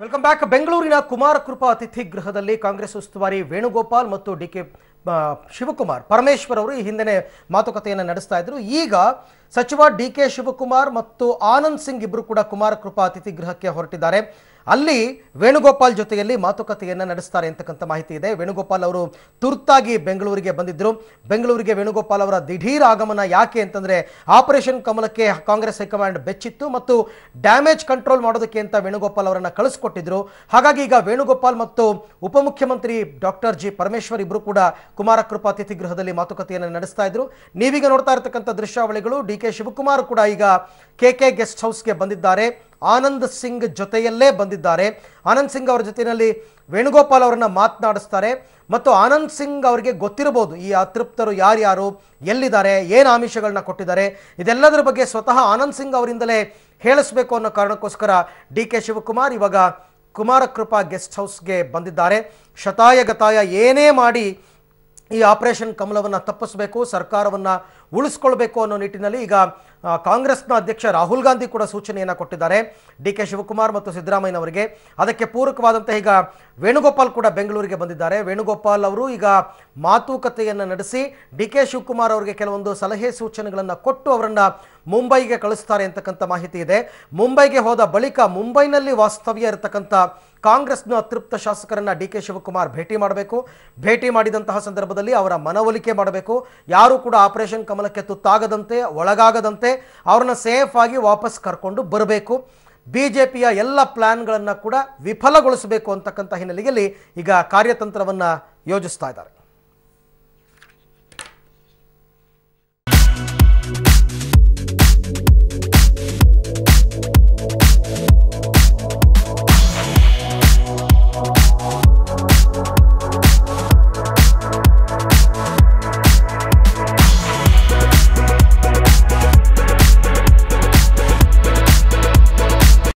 Welcome back. ಬೆಂಗಳೂರಿನ ಕುಮಾರ ಕೃಪಾ ಅತಿಥಿ ಗೃಹದಲ್ಲಿ ಕಾಂಗ್ರೆಸ್ ಉಸ್ತುವಾರಿ ವೇಣುಗೋಪಾಲ್ ಮತ್ತು ಡಿಕೆ ಶಿವಕುಮಾರ್ ಪರಮೇಶ್ವರ್ ಅವರು ಈ ಹಿಂದೆ ಮಾತುಕತೆಯನ್ನು ನಡೆಸ್ತಾ ಇದ್ರು. ಈಗ ಸಚಿವ ಡಿಕೆ ಶಿವಕುಮಾರ್ ಮತ್ತು ಆನಂದ್ ಸಿಂಗ್ ಇಬ್ಬರು ಕೂಡ ಕುಮಾರ ಕೃಪಾ ಅತಿಥಿ ಗೃಹಕ್ಕೆ ಹೊರಟಿದ್ದಾರೆ. ಅಲ್ಲಿ ವೇಣುಗೋಪಾಲ್ ಜೊತೆಯಲ್ಲಿ ಮಾತುಕತೆಯನ್ನು ನಡೆಸ್ತಾರೆ ಅಂತಕ್ಕಂಥ ಮಾಹಿತಿ ಇದೆ. ವೇಣುಗೋಪಾಲ್ ಅವರು ತುರ್ತಾಗಿ ಬೆಂಗಳೂರಿಗೆ ಬಂದಿದ್ದರು. ಬೆಂಗಳೂರಿಗೆ ವೇಣುಗೋಪಾಲ್ ಅವರ ದಿಢೀರ್ ಆಗಮನ ಯಾಕೆ ಅಂತಂದರೆ ಆಪರೇಷನ್ ಕಮಲಕ್ಕೆ ಕಾಂಗ್ರೆಸ್ ಹೈಕಮಾಂಡ್ ಬೆಚ್ಚಿತ್ತು ಮತ್ತು ಡ್ಯಾಮೇಜ್ ಕಂಟ್ರೋಲ್ ಮಾಡೋದಕ್ಕೆ ಅಂತ ವೇಣುಗೋಪಾಲ್ ಅವರನ್ನು ಕಳಿಸ್ಕೊಟ್ಟಿದ್ರು. ಹಾಗಾಗಿ ಈಗ ವೇಣುಗೋಪಾಲ್ ಮತ್ತು ಉಪಮುಖ್ಯಮಂತ್ರಿ ಡಾಕ್ಟರ್ ಜಿ ಪರಮೇಶ್ವರ್ ಇಬ್ಬರು ಕೂಡ ಕುಮಾರ ಕೃಪಾ ಅತಿಥಿ ಗೃಹದಲ್ಲಿ ಮಾತುಕತೆಯನ್ನು ನಡೆಸ್ತಾ ಇದ್ರು. ನೀವೀಗ ನೋಡ್ತಾ ಇರತಕ್ಕಂಥ ದೃಶ್ಯಾವಳಿಗಳು ಡಿಕೆ ಶಿವಕುಮಾರ್ ಕೂಡ ಈಗ ಕೆಕೆ ಗೆಸ್ಟ್ ಹೌಸ್ಗೆ ಬಂದಿದ್ದಾರೆ. ಆನಂದ್ ಸಿಂಗ್ ಜೊತೆಯಲ್ಲೇ ಬಂದಿದ್ದಾರೆ. ಆನಂದ್ ಸಿಂಗ್ ಅವರ ಜೊತೆಯಲ್ಲಿ ವೇಣುಗೋಪಾಲ್ ಅವರನ್ನ ಮಾತನಾಡಿಸ್ತಾರೆ ಮತ್ತು ಆನಂದ್ ಸಿಂಗ್ ಅವರಿಗೆ ಗೊತ್ತಿರಬಹುದು ಈ ಅತೃಪ್ತರು ಯಾರ್ಯಾರು, ಎಲ್ಲಿದ್ದಾರೆ, ಏನು ಆಮಿಷಗಳನ್ನ ಕೊಟ್ಟಿದ್ದಾರೆ, ಇದೆಲ್ಲದರ ಬಗ್ಗೆ ಸ್ವತಃ ಆನಂದ್ ಸಿಂಗ್ ಅವರಿಂದಲೇ ಹೇಳಿಸ್ಬೇಕು ಅನ್ನೋ ಕಾರಣಕ್ಕೋಸ್ಕರ ಡಿಕೆ ಶಿವಕುಮಾರ್ ಇವಾಗ ಕುಮಾರ ಕೃಪಾ ಗೆಸ್ಟ್ ಹೌಸ್ಗೆ ಬಂದಿದ್ದಾರೆ. ಶತಾಯ ಗತಾಯ ಏನೇ ಮಾಡಿ ಈ ಆಪರೇಷನ್ ಕಮಲವನ್ನು ತಪ್ಪಿಸಬೇಕು, ಸರ್ಕಾರವನ್ನು ಉಳಿಸ್ಕೊಳ್ಬೇಕು ಅನ್ನೋ ನಿಟ್ಟಿನಲ್ಲಿ ಈಗ ಕಾಂಗ್ರೆಸ್ನ ಅಧ್ಯಕ್ಷ ರಾಹುಲ್ ಗಾಂಧಿ ಕೂಡ ಸೂಚನೆಯನ್ನು ಕೊಟ್ಟಿದ್ದಾರೆ ಡಿಕೆ ಶಿವಕುಮಾರ್ ಮತ್ತು ಸಿದ್ದರಾಮಯ್ಯನವರಿಗೆ. ಅದಕ್ಕೆ ಪೂರಕವಾದಂತೆ ಈಗ ವೇಣುಗೋಪಾಲ್ ಕೂಡ ಬೆಂಗಳೂರಿಗೆ ಬಂದಿದ್ದಾರೆ. ವೇಣುಗೋಪಾಲ್ ಅವರು ಈಗ ಮಾತುಕತೆಯನ್ನು ನಡೆಸಿ ಡಿಕೆ ಶಿವಕುಮಾರ್ ಅವರಿಗೆ ಕೆಲವೊಂದು ಸಲಹೆ ಸೂಚನೆಗಳನ್ನು ಕೊಟ್ಟು ಅವರನ್ನು ಮುಂಬೈಗೆ ಕಳಿಸ್ತಾರೆ ಅಂತಕ್ಕಂಥ ಮಾಹಿತಿ ಇದೆ. ಮುಂಬೈಗೆ ಹೋದ ಬಳಿಕ ಮುಂಬೈನಲ್ಲಿ ವಾಸ್ತವ್ಯ ಇರತಕ್ಕಂಥ ಕಾಂಗ್ರೆಸ್ನ ಅತೃಪ್ತ ಶಾಸಕರನ್ನ ಡಿಕೆ ಶಿವಕುಮಾರ್ ಭೇಟಿ ಮಾಡಬೇಕು. ಭೇಟಿ ಮಾಡಿದಂತಹ ಸಂದರ್ಭದಲ್ಲಿ ಅವರ ಮನವೊಲಿಕೆ ಮಾಡಬೇಕು. ಯಾರು ಕೂಡ ಆಪರೇಷನ್ ಕಮಲಕ್ಕೆ ತುತ್ತಾಗದಂತೆ, ಒಳಗಾಗದಂತೆ ಅವರನ್ನ ಸೇಫ್ ಆಗಿ ವಾಪಸ್ ಕರ್ಕೊಂಡು ಬರಬೇಕು. ಬಿಜೆಪಿಯ ಎಲ್ಲ ಪ್ಲಾನ್ಗಳನ್ನು ಕೂಡ ವಿಫಲಗೊಳಿಸಬೇಕು ಅಂತಕ್ಕಂಥ ಹಿನ್ನೆಲೆಯಲ್ಲಿ ಈಗ ಕಾರ್ಯತಂತ್ರವನ್ನು ಯೋಜಿಸ್ತಾ ಇದ್ದಾರೆ.